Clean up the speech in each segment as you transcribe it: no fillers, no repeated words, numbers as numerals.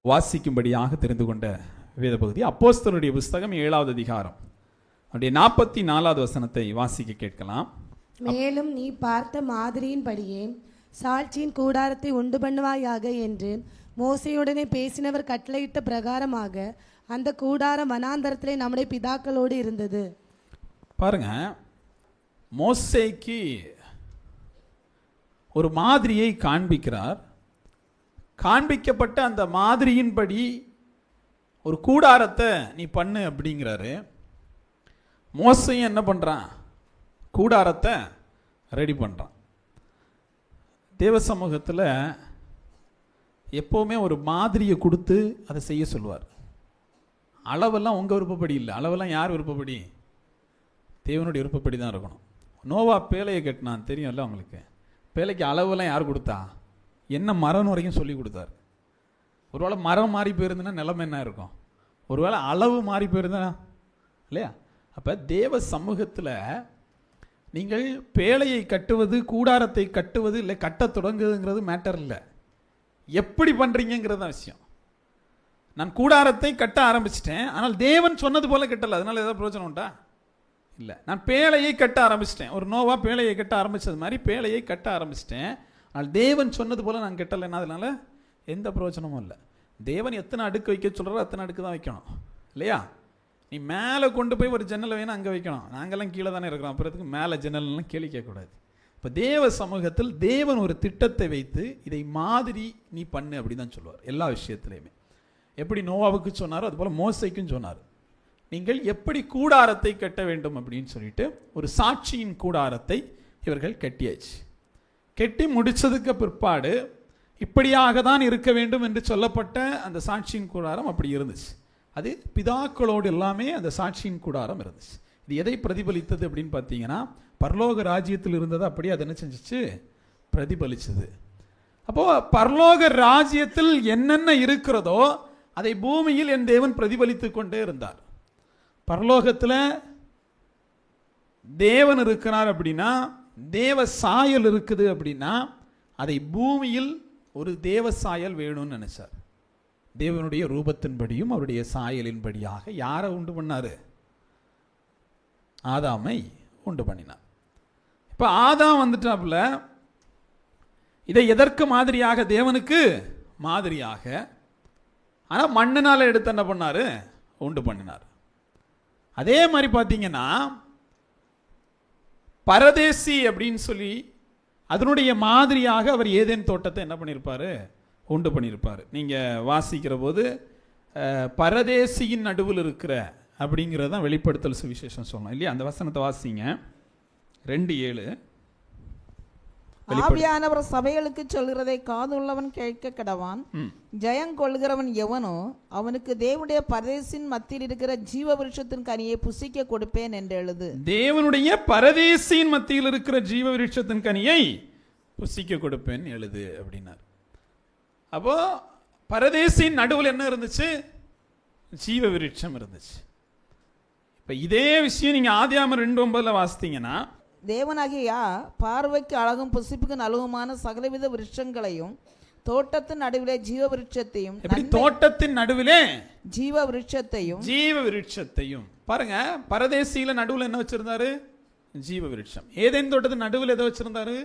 வாசிக்கும்படியாக தெரிந்து கொண்ட வேத பகுதி அப்போஸ்தலருடைய புஸ்தகம் 7வது அதிகாரம் அப்படியே 44வது வசனத்தை வாசிக்க கேட்கலாம். மேலும் நீ பார்த்த மாதிரியின்படியே சாட்சியின் கூடாரத்தை உண்டு பண்ணுவாயாக என்று மோசேயுடனே பேசினவர் கட்டளையிட்ட பிரகாரமாக அந்த கூடாரம் வனாந்தரத்திலே நம்முடைய பிதாக்களோடு இருந்தது. பாருங்க, மோசேக்கு ஒரு மாதிரியை காண்பிக்கிறார். காண்பிக்கப்பட்ட அந்த மாதிரியின்படி ஒரு கூடாரத்தை நீ பண்ணு அப்படிங்கிறாரு. மோசையும் என்ன பண்ணுறான்? கூடாரத்தை ரெடி பண்ணுறான். தேவ சமூகத்தில் எப்போவுமே ஒரு மாதிரியை கொடுத்து அதை செய்ய சொல்லுவார். அளவெல்லாம் உங்கள் விருப்பப்படி இல்லை, அளவெல்லாம் யார் விருப்பப்படி? தேவனுடைய விருப்பப்படி தான் இருக்கணும். நோவா பேழையை கட்டினான், தெரியும்ல அவங்களுக்கு. பேழைக்கு அளவெல்லாம் யார் கொடுத்தா? என்ன மரம் வரைக்கும் சொல்லி கொடுத்தார். ஒருவேளை மரம் மாறி போயிருந்ததுன்னா நிலைமை என்ன இருக்கும்? ஒருவேளை அளவு மாறி போயிருந்தா இல்லையா? அப்போ தேவ சமூகத்தில் நீங்கள் பேழையை கட்டுவது, கூடாரத்தை கட்டுவது இல்லை கட்ட தொடங்குதுங்கிறது மேட்டர் இல்லை, எப்படி பண்ணுறீங்கிறது தான் விஷயம். நான் கூடாரத்தை கட்ட ஆரம்பிச்சிட்டேன், ஆனால் தேவன் சொன்னது போல கட்டலை, அதனால ஏதாவது பிரயோஜனம் உண்டா? இல்லை. நான் பேழையை கட்ட ஆரம்பிச்சிட்டேன். ஒரு நோவா பேழையை கட்ட ஆரம்பித்தது மாதிரி பேழையை கட்ட ஆரம்பிச்சிட்டேன், ஆனால் தேவன் சொன்னது போல் நான் கட்டலைன்னா அதனால எந்த பிரயோஜனமும் இல்லை. தேவன் எத்தனை அடுக்கு வைக்க சொல்கிறாரோ அத்தனை அடுக்கு தான் வைக்கணும், இல்லையா? நீ மேலே கொண்டு போய் ஒரு ஜன்னலை வேணும் அங்கே வைக்கணும். நாங்கள்லாம் கீழே தானே இருக்கிறோம், அப்புறத்துக்கு மேலே ஜன்னல்லாம் கேள்வி கேட்கக்கூடாது. இப்போ தேவ சமூகத்தில் தேவன் ஒரு திட்டத்தை வைத்து இதை மாதிரி நீ பண்ணு அப்படி தான் சொல்லுவார் எல்லா விஷயத்துலையுமே. எப்படி நோவாவுக்கு சொன்னாரோ அதுபோல் மோசைக்கும் சொன்னார். நீங்கள் எப்படி கூடாரத்தை கட்ட வேண்டும் அப்படின்னு சொல்லிட்டு ஒரு சாட்சியின் கூடாரத்தை இவர்கள் கட்டியாச்சு. கட்டி முடிச்சதுக்கு பிற்பாடு இப்படியாக தான் இருக்க வேண்டும் என்று சொல்லப்பட்ட அந்த சாட்சியின் கூடாரம் அப்படி இருந்துச்சு. அது பிதாக்களோடு எல்லாமே அந்த சாட்சியின் கூடாரம் இருந்துச்சு. இது எதை பிரதிபலித்தது அப்படின்னு பார்த்தீங்கன்னா, பரலோக ராஜ்யத்தில் இருந்தது அப்படியே அது என்ன செஞ்சிச்சு? பிரதிபலிச்சது. அப்போ பரலோக ராஜ்யத்தில் என்னென்ன இருக்கிறதோ அதை பூமியில் என் தேவன் பிரதிபலித்து கொண்டே இருந்தார். பரலோகத்தில் தேவன் இருக்கிறார் அப்படின்னா, தேவ சாயல் இருக்குது அப்படின்னா, அதை பூமியில் ஒரு தேவ சாயல் வேணும்னு நினைச்சார். தேவனுடைய ரூபத்தின்படியும் அவருடைய சாயலின்படியாக யாரை உண்டு பண்ணாரு? ஆதாமை உண்டு பண்ணினார். இப்போ ஆதாம் வந்துட்டாப்புல. இதை எதற்கு மாதிரியாக? தேவனுக்கு மாதிரியாக. ஆனால் மண்ணினால் எடுத்து என்ன பண்ணாரு? உண்டு பண்ணினார். அதே மாதிரி பார்த்தீங்கன்னா பரதேசி அப்படின்னு சொல்லி அதனுடைய மாதிரியாக அவர் ஏதேன் தோட்டத்தை என்ன பண்ணியிருப்பார்? உண்டு பண்ணியிருப்பார். நீங்கள் வாசிக்கிற போது பரதேசியின் நடுவில் இருக்கிற அப்படிங்கிறதான் வெளிப்படுத்தல் சுவிசேஷம் சொல்லணும் இல்லையா? அந்த வசனத்தை வாசிங்க. 2:7. ஆவியானவர் சபைகளுக்கு சொல்கிறதை காதுள்ளவன் கேட்க கடவான். ஜெயம் கொள்கிறவன் எவனோ அவனுக்கு தேவனுடைய பரதேசின் மத்தியில் இருக்கிற ஜீவ விருட்சத்தின் கனியை புசிக்க கொடுப்பேன் என்று எழுது. தேவனுடைய பரதேசின் மத்தியில் இருக்கிற ஜீவ விருட்சத்தின் கனியை புசிக்க கொடுப்பேன் எழுது அப்படின்னார். அப்போ பரதேசின் நடுவில் என்ன இருந்துச்சு? ஜீவ விருட்சம் இருந்துச்சு. இப்போ இதே விஷயம் நீங்க ஆதியாகமம் 2:9 வாசித்தீங்கன்னா, தேவனாகிய பார்வைக்கு அழகும் புசிப்புக்கு நலுவுமான சகலவித விருட்சங்களையும் தோட்டத்தின் நடுவிலே ஜீவ விருட்சத்தையும். தோட்டத்தின் நடுவிலே ஜீவ விருட்சத்தையும். ஜீவ விருட்சத்தையும் பாருங்க. பரதேசியில நடுவில் என்ன வச்சிருந்தாரு? ஜீவ விருட்சம். ஏதேன் தோட்டத்தின் நடுவில் எதை வச்சிருந்தாரு?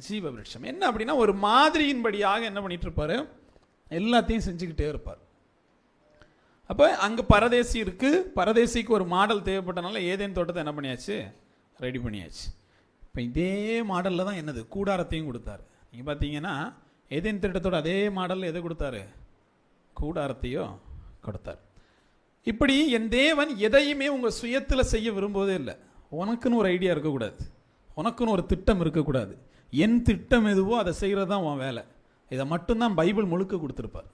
ஜீவ விருட்சம். என்ன அப்படின்னா ஒரு மாதிரியின்படியாக என்ன பண்ணிட்டு இருப்பாரு? எல்லாத்தையும் செஞ்சுக்கிட்டே இருப்பார். அப்போ அங்க பரதேசி இருக்கு. பரதேசிக்கு ஒரு மாடல் தேவைப்பட்டனால ஏதேன் தோட்டத்தை என்ன பண்ணியாச்சு? ரெடி பண்ணியாச்சு. இப்போ இதே மாடலில் தான் என்னது? கூடாரத்தையும் கொடுத்தாரு. நீங்கள் பார்த்தீங்கன்னா ஏதேன் திட்டத்தோட அதே மாடலில் எதை கொடுத்தாரு? கூடாரத்தையும் கொடுத்தார். இப்படி என் தேவன் எதையுமே உங்கள் சுயத்தில் செய்ய விரும்புவதே இல்லை. உனக்குன்னு ஒரு ஐடியா இருக்கக்கூடாது, உனக்குன்னு ஒரு திட்டம் இருக்கக்கூடாது. என் திட்டம் எதுவோ அதை செய்கிறது தான் உன் வேலை. இதை மட்டும்தான் பைபிள் முழுக்க கொடுத்துருப்பார்.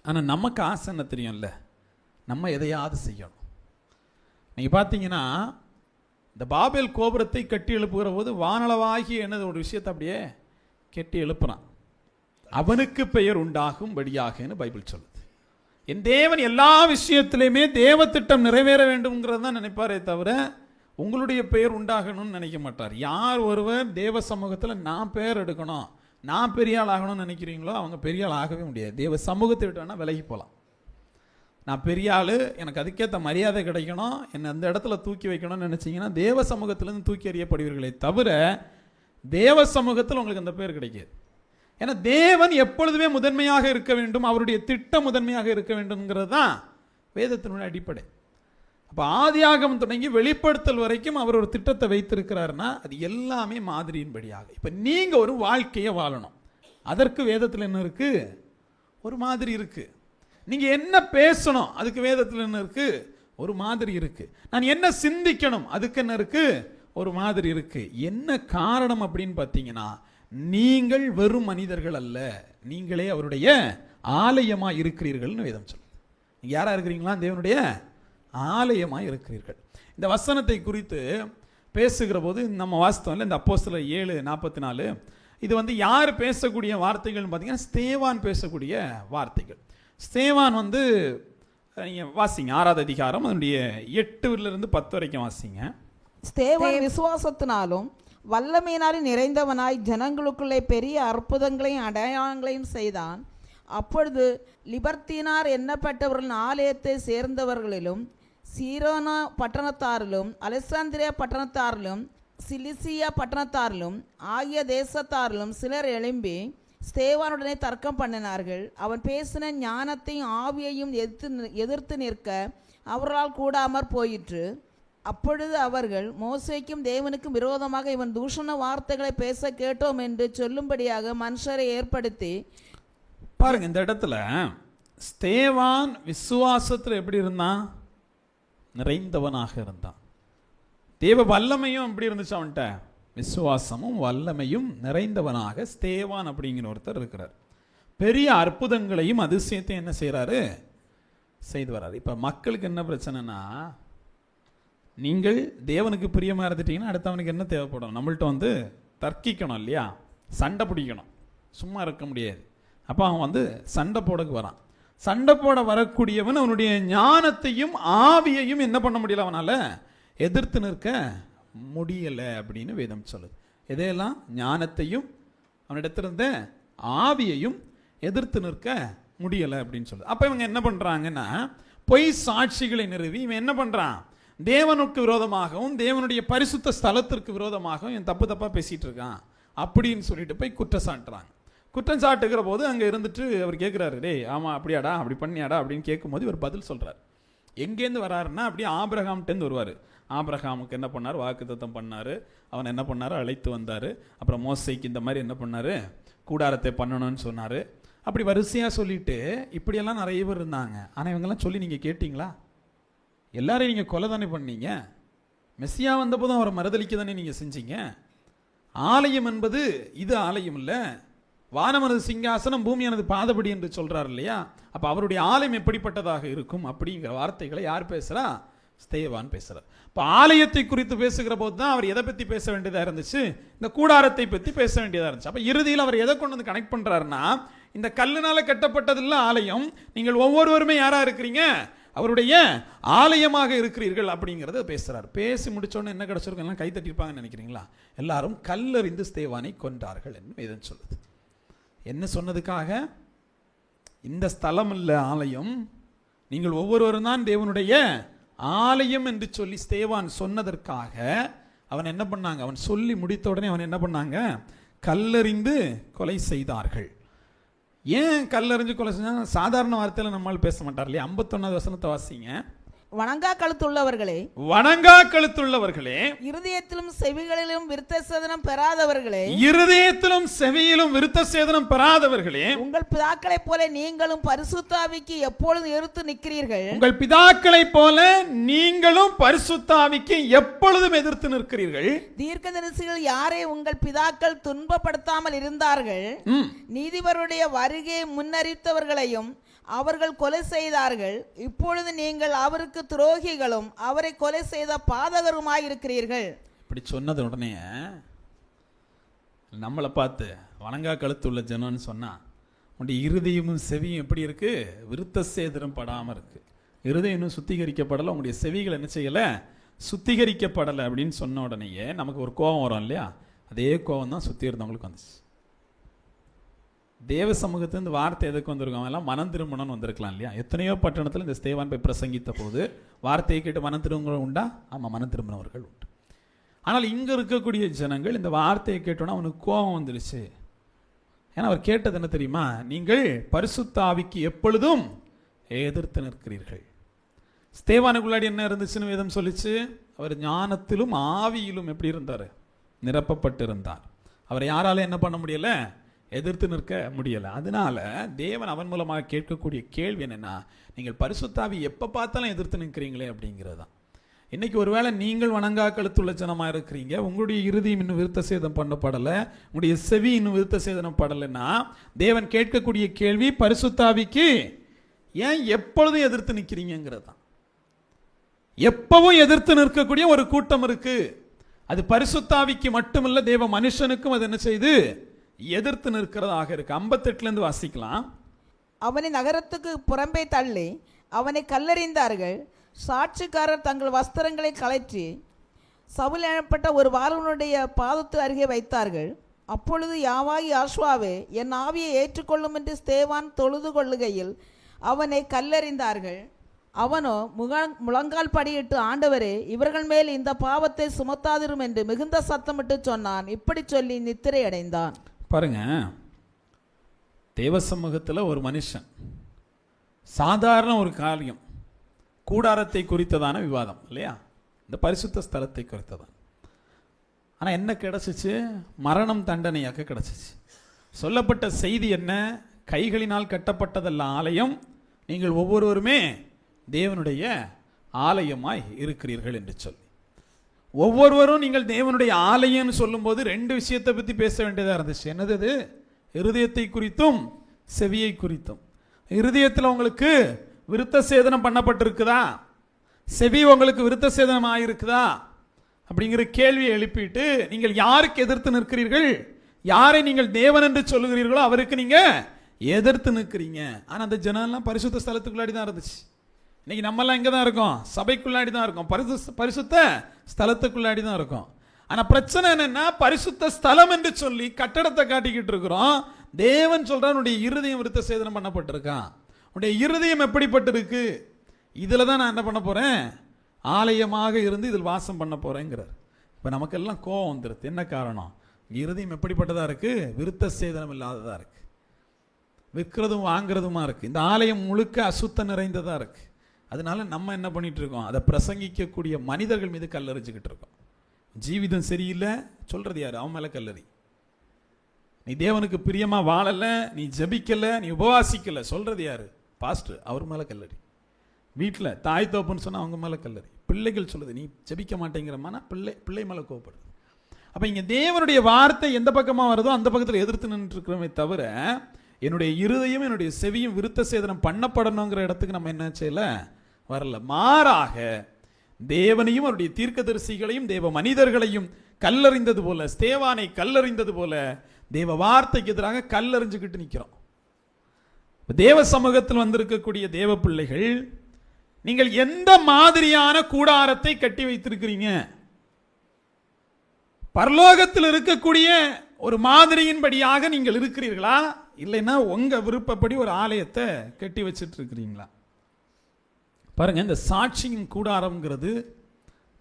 ஆனால் நமக்கு ஆசை என்ன தெரியும்ல? நம்ம எதையாவது செய்யணும். நீங்கள் பார்த்தீங்கன்னா இந்த பாபேல் கோபுரத்தை கட்டி எழுப்புகிற போது வானளவாகி என்னது ஒரு விஷயத்தை அப்படியே கட்டி எழுப்புறான். அவனுக்கு பெயர் உண்டாகும் படியாகன்னு பைபிள் சொல்லுது. என் தேவன் எல்லா விஷயத்திலையுமே தேவ திட்டம் நிறைவேற வேண்டும்ங்கிறது தான் நினைப்பாரே தவிர உங்களுடைய பெயர் உண்டாகணும்னு நினைக்க மாட்டார். யார் ஒருவர் தேவ சமூகத்தில் நான் பெயர் எடுக்கணும், நான் பெரிய ஆள் ஆகணும்னு நினைக்கிறீங்களோ அவங்க பெரிய ஆள் ஆகவே முடியாது. தேவ சமூகத்தை விட்டு வேணால் விலகி போகலாம். நான் பெரிய ஆள், எனக்கு அதுக்கேற்ற மரியாதை கிடைக்கணும், என்னை அந்த இடத்துல தூக்கி வைக்கணும்னு நினச்சிங்கன்னா தேவ சமூகத்திலேருந்து தூக்கி எறியப்படுவீர்களே தவிர தேவ சமூகத்தில் உங்களுக்கு அந்த பேர் கிடைக்காது. ஏன்னா தேவன் எப்பொழுதுமே முதன்மையாக இருக்க வேண்டும், அவருடைய திட்டம் முதன்மையாக இருக்க வேண்டும்ங்கிறது தான் வேதத்தினுடைய அடிப்படை. அப்போ ஆதியாகமம் தொடங்கி வெளிப்படுத்தல் வரைக்கும் அவர் ஒரு திட்டத்தை வைத்திருக்கிறாருன்னா அது எல்லாமே மாதிரியின்படியாக. இப்போ நீங்கள் ஒரு வாழ்க்கையை வாழணும், அதற்கு வேதத்தில் என்ன இருக்குது? ஒரு மாதிரி இருக்குது. நீங்கள் என்ன பேசணும், அதுக்கு வேதத்தில் என்ன இருக்குது? ஒரு மாதிரி இருக்குது. நான் என்ன சிந்திக்கணும், அதுக்கு என்ன இருக்குது? ஒரு மாதிரி இருக்குது. என்ன காரணம் அப்படின்னு பார்த்தீங்கன்னா, நீங்கள் வெறும் மனிதர்கள் அல்ல, நீங்களே அவருடைய ஆலயமாக இருக்கிறீர்கள்னு வேதம் சொல்லுது. நீங்கள் யாராக இருக்கிறீங்களா? தேவனுடைய ஆலயமாக இருக்கிறீர்கள். இந்த வசனத்தை குறித்து பேசுகிற போது நம்ம வாஸ்தவம் இந்த அப்போஸ்தலர் 7:44 இது யார் பேசக்கூடிய வார்த்தைகள்னு பார்த்தீங்கன்னா ஸ்தேவான் பேசக்கூடிய வார்த்தைகள். ஸ்தேவான் நீங்கள் வாசிங்க 6வது அதிகாரம் அதனுடைய 8 - 10 வரைக்கும் வாசிங்க. ஸ்தேவான் விசுவாசத்தினாலும் வல்லமையினாலும் நிறைந்தவனாய் ஜனங்களுக்குள்ளே பெரிய அற்புதங்களையும் அடையாளங்களையும் செய்தான். அப்பொழுது லிபர்த்தீனார் எண்ணப்பட்டவர்களின் ஆலயத்தை சேர்ந்தவர்களிலும் சீரோனா பட்டணத்தாரிலும் அலெக்சாந்திரியா பட்டணத்தாரிலும் சிலிசியா பட்டணத்தாரிலும் ஆகிய தேசத்தாரிலும் சிலர் எழும்பி ஸ்தேவானுடனே தர்க்கம் பண்ணினார்கள். அவன் பேசின ஞானத்தையும் ஆவியையும் எதிர்த்து நிற்க அவர்களால் கூடாமற் போயிற்று. அப்பொழுது அவர்கள் மோசேக்கும் தேவனுக்கும் விரோதமாக இவன் தூஷண வார்த்தைகளை பேச கேட்டோம் என்று சொல்லும்படியாக மனுஷரை ஏற்படுத்தி. பாருங்க, இந்த இடத்துல ஸ்தேவான் விசுவாசத்தில் எப்படி இருந்தான்? நிறைந்தவனாக இருந்தான். தேவ வல்லமையும் எப்படி இருந்துச்சு அவன்கிட்ட? விசுவாசமும் வல்லமையும் நிறைந்தவனாக ஸ்தேவான் அப்படிங்கிற ஒருத்தர் இருக்கிறார். பெரிய அற்புதங்களையும் அதிசயத்தையும் என்ன செய்கிறாரு? செய்து வர்றாரு. இப்போ மக்களுக்கு என்ன பிரச்சனைனா, நீங்கள் தேவனுக்கு பிரியமாக இருந்துட்டீங்கன்னா அடுத்தவனுக்கு என்ன தேவைப்படும்? நம்மள்ட்ட தர்க்கிக்கணும் இல்லையா? சண்டை பிடிக்கணும், சும்மா இருக்க முடியாது. அப்போ அவன் சண்டை போடக்கு வரான். சண்டை போட வரக்கூடியவன் அவனுடைய ஞானத்தையும் ஆவியையும் என்ன பண்ண முடியல, அவனால் எதிர்த்து நிற்க முடியலை அப்படின்னு வேதம் சொல்லுது. எதையெல்லாம்? ஞானத்தையும் அவனிடத்திலிருந்த ஆவியையும் எதிர்த்து நிற்க முடியலை அப்படின்னு சொல்லுது. அப்போ இவங்க என்ன பண்ணுறாங்கன்னா, பொய் சாட்சிகளை நிறுவி இவன் என்ன பண்ணுறான்? தேவனுக்கு விரோதமாகவும் தேவனுடைய பரிசுத்த ஸ்தலத்திற்கு விரோதமாகவும் இவன் தப்பாக பேசிகிட்டு இருக்கான் அப்படின்னு சொல்லிட்டு போய் குற்றம் சாட்டுறாங்க. குற்றம் சாட்டுகிற போது அங்கே இருந்துட்டு அவர் கேட்குறாரு, டேய் ஆமாம் அப்படியாடா, அப்படி பண்ணியாடா அப்படின்னு கேட்கும்போது இவர் பதில் சொல்கிறார். எங்கேருந்து வராருன்னா அப்படியே ஆபிரகாம்கிட்டேருந்து வருவார். ஆபிரகாமுக்கு என்ன பண்ணார்? வாக்குத்தத்தம் பண்ணார். அவன் என்ன பண்ணார்? அழைத்து வந்தார். அப்புறம் மோசைக்கு இந்த மாதிரி என்ன பண்ணார்? கூடாரத்தை பண்ணணும்னு சொன்னார். அப்படி வரிசையாக சொல்லிட்டு இப்படியெல்லாம் நிறைய பேர் இருந்தாங்க. ஆனால் இவங்கெல்லாம் சொல்லி நீங்கள் கேட்டிங்களா? எல்லாரையும் நீங்கள் கொலை தானே பண்ணீங்க. மெஸ்ஸியா வந்தபோதும் அவரை மறுதளிக்க தானே நீங்கள் செஞ்சீங்க. ஆலயம் என்பது இது ஆலயம் இல்லை, வானமனது சிங்காசனம் பூமியானது பாதபடி என்று சொல்கிறார் இல்லையா? அப்போ அவருடைய ஆலயம் எப்படிப்பட்டதாக இருக்கும் அப்படிங்கிற வார்த்தைகளை யார் பேசுகிறா? ஸ்தேவான் பேசுகிறார். இப்போ ஆலயத்தை குறித்து பேசுகிற போது தான் அவர் எதை பற்றி பேச வேண்டியதாக இருந்துச்சு? இந்த கூடாரத்தை பற்றி பேச வேண்டியதாக இருந்துச்சு. அப்போ இறுதியில் அவர் எதை கொண்டு கனெக்ட் பண்ணுறாருன்னா, இந்த கல்லுனால கட்டப்பட்டதில்ல ஆலயம், நீங்கள் ஒவ்வொருவருமே யாராக இருக்கிறீங்க? அவருடைய ஆலயமாக இருக்கிறீர்கள் அப்படிங்கிறத பேசுகிறார். பேசி முடிச்சோன்னு என்ன கிடச்சிருக்கும்? எல்லாம் கை தட்டியிருப்பாங்கன்னு நினைக்கிறீங்களா? எல்லாரும் கல்லறிந்து ஸ்தேவானை கொன்றார்கள் என்று வேதம் சொல்லுது. என்ன சொன்னதுக்காக? இந்த ஸ்தலம் இல்லை ஆலயம், நீங்கள் ஒவ்வொருவரும் தான் தேவனுடைய ஆலயம் என்று சொல்லி ஸ்தேவான் சொன்னதற்காக அவன் என்ன பண்ணாங்க? அவன் சொல்லி முடித்த உடனே அவன் என்ன பண்ணாங்க? கல்லறிந்து கொலை செய்தார்கள். ஏன் கல்லறிஞ்சு கொலை செஞ்சாங்க? சாதாரண வார்த்தையில் நம்மால் பேச மாட்டார் இல்லையா? 51வது வசனத்தை வாசிங்க. வணங்கா கழுத்துள்ளவர்களே, வணங்கா கழுத்துள்ளவர்களே, இருதயத்திலும் செவிகளிலும் விருத்த சேதனம் பெறாதவர்களே, இருதயத்திலும் செவியிலும் விருத்த சேதனம் பெறாதவர்களே, உங்கள் பிதாக்களைப் போல நீங்களும் பரிசுத்த ஆவிக்கு எப்பொழுதும் எதிர்த்து நிற்கிறீர்கள். உங்கள் பிதாக்களைப் போல நீங்களும் பரிசுத்த ஆவிக்கு எப்பொழுதும் எதிர்த்து நிற்கிறீர்கள். தீர்க்கதரிசிகள் யாரை உங்கள் பிதாக்கள் துன்பப்படுத்தாமல் இருந்தார்கள், நீதிபருடைய வருகையை முன்னறிவித்தவர்களையும் அவர்கள் கொலை செய்தார்கள். இப்பொழுது நீங்கள் அவருக்கு துரோகிகளும் அவரை கொலை செய்த பாதகருமாயிருக்கிறீர்கள். இப்படி சொன்னது உடனே நம்மளை பார்த்து வணங்கா கழுத்துள்ள ஜனம்னு சொன்னா, உன்னுடைய இருதயமும் செவியும் எப்படி இருக்கு? விருத்த சேதனம் படாமல் இருக்கு. இருதயம் இன்னும் சுத்திகரிக்கப்படலை, உங்களுடைய செவிகள் என்ன செய்யலை? சுத்திகரிக்கப்படலை அப்படின்னு சொன்ன உடனேயே நமக்கு ஒரு கோபம் வரும் இல்லையா? அதே கோபம் தான் சுற்றி இருந்தவங்களுக்கு வந்துச்சு. தேவ சமூகத்திலிருந்து வார்த்தை எதுக்கு வந்திருக்கோம்? எல்லாம் மனம் திரும்பணும்னு வந்திருக்கலாம் இல்லையா? எத்தனையோ பட்டணத்தில் இந்த ஸ்தேவான் போய் பிரசங்கித்த போது வார்த்தையை கேட்டு மனம் திரும்புகிறவங்க உண்டா? ஆமாம், மனம் திரும்பினவர்கள் உண்டு. ஆனால் இங்கே இருக்கக்கூடிய ஜனங்கள் இந்த வார்த்தையை கேட்டோன்னா அவனுக்கு கோபம் வந்துடுச்சு. ஏன்னா அவர் கேட்டது என்ன தெரியுமா? நீங்கள் பரிசுத்த ஆவிக்கு எப்பொழுதும் எதிர்த்து நிற்கிறீர்கள். ஸ்தேவானுக்குள்ளாடி என்ன இருந்துச்சுன்னு வேதம் சொல்லிச்சு? அவர் ஞானத்திலும் ஆவியிலும் எப்படி இருந்தார்? நிரப்பப்பட்டிருந்தார். அவரை யாரால என்ன பண்ண முடியல? எதிர்த்து நிற்க முடியல. அதனால தேவன் அவன் மூலமாக கேட்கக்கூடிய கேள்வி என்னன்னா, நீங்கள் பரிசுத்தாவி எப்போ பார்த்தாலும் எதிர்த்து நிற்கிறீங்களே அப்படிங்கிறது தான். இன்னைக்கு ஒருவேளை நீங்கள் வணங்கா கழுத்துள்ள ஜனமா இருக்கிறீங்க, உங்களுடைய இருதயம் இன்னும் விருத்த சேதம் பண்ணப்படலை, உங்களுடைய செவி இன்னும் விருத்த சேதனம் படலைன்னா தேவன் கேட்கக்கூடிய கேள்வி பரிசுத்தாவிக்கு ஏன் எப்பொழுதும் எதிர்த்து நிற்கிறீங்கிறது தான். எப்பவும் எதிர்த்து நிற்கக்கூடிய ஒரு கூட்டம் இருக்கு. அது பரிசுத்தாவிக்கு மட்டுமல்ல, தேவ மனுஷனுக்கும் அது என்ன செய்து எதிர்த்து நிற்கிறதாக இருக்கு. 58 வாசிக்கலாம். அவனை நகரத்துக்கு புறம்பே தள்ளி அவனை கல்லெறிந்தார்கள். சாட்சிக்காரர் தங்கள் வஸ்திரங்களை கழற்றி சவுல் எனப்பட்ட ஒரு வாலிபனுடைய பாதத்து அருகே வைத்தார்கள். அப்பொழுது யாவாகி ஆஷ்வாவே, என் ஆவியை ஏற்றுக்கொள்ளும் என்று ஸ்தேவான் தொழுது கொள்ளுகையில் அவனை கல்லெறிந்தார்கள். அவனோ முழங்கால் படியிட்டு, ஆண்டவரே, இவர்கள் மேல் இந்த பாவத்தை சுமத்தாதிரும் என்று மிகுந்த சத்தமிட்டு சொன்னான். இப்படி சொல்லி நித்திரை அடைந்தான். பாருங்க, தேவ சமூகத்தில் ஒரு மனுஷன் சாதாரண ஒரு காரியம், கூடாரத்தை குறித்ததான விவாதம் இல்லையா? இந்த பரிசுத்த ஸ்தலத்தை குறித்ததான். ஆனால் என்ன கிடைச்சிச்சு? மரணம் தண்டனையாக கிடைச்சிச்சு. சொல்லப்பட்ட செய்தி என்ன? கைகளினால் கட்டப்பட்டதல்ல ஆலயம், நீங்கள் ஒவ்வொருவருமே தேவனுடைய ஆலயமாய் இருக்கிறீர்கள் என்று சொல்லி. ஒவ்வொருவரும் நீங்கள் தேவனுடைய ஆலயம்னு சொல்லும்போது 2 விஷயத்தை பற்றி பேச வேண்டியதாக இருந்துச்சு. என்னது அது? இருதயத்தை குறித்தும் செவியை குறித்தும். இருதயத்தில் உங்களுக்கு விருத்த சேதனம் பண்ணப்பட்டிருக்குதா? செவி உங்களுக்கு விருத்த சேதனம் ஆகிருக்குதா? அப்படிங்கிற கேள்வியை எழுப்பிட்டு நீங்கள் யாருக்கு எதிர்த்து நிற்கிறீர்கள்? யாரை நீங்கள் தேவன் என்று சொல்லுகிறீர்களோ அவருக்கு நீங்க எதிர்த்து நிற்கிறீங்க. ஆனால் அந்த ஜனம்லாம் பரிசுத்த ஸ்தலத்துக்குள்ளாடி தான் இருந்துச்சு. இன்னைக்கு நம்மெல்லாம் எங்கே தான் இருக்கோம்? சபைக்குள்ளாடி தான் இருக்கோம், பரிசுத்த ஸ்தலத்துக்குள்ளாடி தான் இருக்கோம். ஆனால் பிரச்சனை என்னன்னா, பரிசுத்த ஸ்தலம் என்று சொல்லி கட்டடத்தை காட்டிக்கிட்டு இருக்கிறோம். தேவன் சொல்றான், உன்னுடைய இருதயம் விருத்த சேதனம் பண்ணப்பட்டிருக்கான். உன்னுடைய இருதயம் எப்படிப்பட்டிருக்கு? இதில் தான் நான் என்ன பண்ண போறேன்? ஆலயமாக இருந்து இதில் வாசம் பண்ண போறேங்கிறார். இப்போ நமக்கெல்லாம் கோபம் வந்துடுது. என்ன காரணம்? இருதயம் எப்படிப்பட்டதா இருக்கு? விருத்த சேதனம் இல்லாததா இருக்கு, விற்கிறதும் வாங்குறதுமா இருக்கு. இந்த ஆலயம் முழுக்க அசுத்தம் நிறைந்ததா இருக்கு. அதனால நம்ம என்ன பண்ணிட்டு இருக்கோம்? அதை பிரசங்கிக்கக்கூடிய மனிதர்கள் மீது கல்லறிஞ்சுக்கிட்டு இருக்கோம். ஜீவிதம் சரியில்லை சொல்றது யாரு? அவன் மேல கல்லறி. நீ தேவனுக்கு பிரியமா வாழல, நீ ஜபிக்கல, நீ உபவாசிக்கல சொல்றது யாரு? பாஸ்டர், அவர் மேல கல்லறி. வீட்டில் தாய் தோப்புன்னு சொன்னா அவங்க மேல கல்லறி. பிள்ளைகள் சொல்லுது நீ ஜபிக்க மாட்டேங்கிறமான பிள்ளை மேல கோவப்படுது. அப்ப இங்க தேவனுடைய வார்த்தை எந்த பக்கமா வருதோ அந்த பக்கத்தில் எதிர்த்து நின்று இருக்கிறோமே தவிர, என்னுடைய இருதயம் என்னுடைய செவியும் விருத்த சேதனம் பண்ணப்படணுங்கிற இடத்துக்கு நம்ம என்ன செய்யல? வரல. மாறாக தேவனையும் அவருடைய தீர்க்கதரிசிகளையும் தேவ மனிதர்களையும் கல்லறிந்தது போல, ஸ்தேவானை கல்லறிந்தது போல தேவ வார்த்தைக்கு எதிராக கல்லறிஞ்சுக்கிட்டு நிற்கிறோம். தேவ சமூகத்தில் வந்திருக்கக்கூடிய தேவ பிள்ளைகள், நீங்கள் எந்த மாதிரியான கூடாரத்தை கட்டி வைத்திருக்கிறீங்க? பரலோகத்தில் இருக்கக்கூடிய ஒரு மாதிரியின்படியாக நீங்கள் இருக்கிறீர்களா? இல்லைன்னா உங்க விருப்பப்படி ஒரு ஆலயத்தை கட்டி வச்சிட்டு இருக்கிறீங்களா? பாருங்க, இந்த சாட்சியின் கூடாரம்ங்கிறது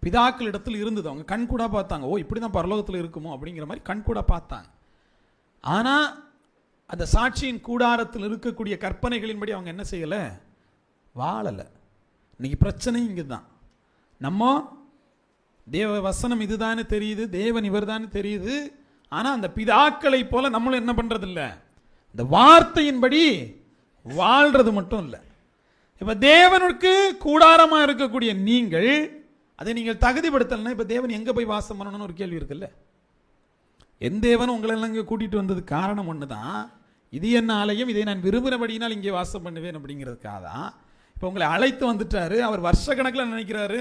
பிதாக்களிடத்தில் இருந்தது. அவங்க கண்கூடா பார்த்தாங்க. ஓ, இப்படிதான் பரலோகத்தில் இருக்குமோ அப்படிங்கிற மாதிரி கண்கூடா பார்த்தாங்க. ஆனா அந்த சாட்சியின் கூடாரத்தில் இருக்கக்கூடிய கற்பனைகளின்படி அவங்க என்ன செய்யல? வாழல. இன்னைக்கு பிரச்சனை இங்குதான். நம்ம தேவ வசனம் இதுதானே தெரியுது, தேவன் இவர் தானே தெரியுது. ஆனா அந்த பிதாக்களை போல நம்மளும் என்ன பண்றது இல்லை, இந்த வார்த்தையின்படி வாழ்றது மட்டும் இல்லை. இப்ப தேவனுக்கு கூடாரமா இருக்கக்கூடிய நீங்கள் அதை நீங்கள் தகுதிப்படுத்தலைன்னா இப்ப தேவன் எங்க போய் வாசம் பண்ணணும்னு ஒரு கேள்வி இருக்குல்ல. என் தேவன் உங்களை எல்லாம் இங்கே கூட்டிட்டு வந்தது காரணம் ஒண்ணுதான். இது என்ன ஆலயம், இதை நான் விரும்புகிறபடினால் இங்கே வாசம் பண்ணுவேன் அப்படிங்கிறதுக்காக தான். இப்போ உங்களை அழைத்து வந்துட்டாரு. அவர் வருஷ கணக்கில் நினைக்கிறாரு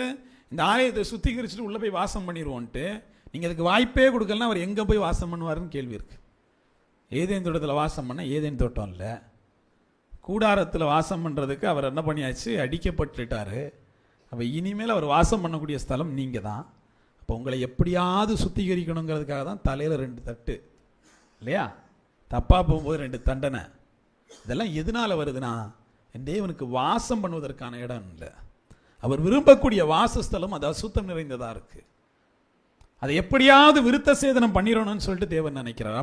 இந்த ஆலயத்தை சுத்திகரிச்சுட்டு உள்ள போய் வாசம் பண்ணிடுவோன்ட்டு. நீங்க அதுக்கு வாய்ப்பே கொடுக்கலாம். அவர் எங்க போய் வாசம் பண்ணுவாருன்னு கேள்வி இருக்கு. ஏதேன் தோட்டத்தில் வாசம் பண்ண ஏதேன் தோட்டம் இல்லை, கூடாரத்தில் வாசம் பண்ணுறதுக்கு அவர் என்ன பண்ணியாச்சு? அடிக்கப்பட்டுட்டாரு. அப்போ இனிமேல் அவர் வாசம் பண்ணக்கூடிய ஸ்தலம் நீங்கள் தான். அப்போ உங்களை எப்படியாவது சுத்திகரிக்கணுங்கிறதுக்காக தான் தலையில் 2 தட்டு இல்லையா? தப்பாக போகும்போது 2 தண்டனை. இதெல்லாம் எதனால் வருதுன்னா, என் தேவனுக்கு வாசம் பண்ணுவதற்கான இடம் இல்லை. அவர் விரும்பக்கூடிய வாசஸ்தலம் அது அசுத்தம் நிறைந்ததாக இருக்குது. அதை எப்படியாவது விருத்த சேதனம் பண்ணிடணும்னு சொல்லிட்டு தேவன் நினைக்கிறார்.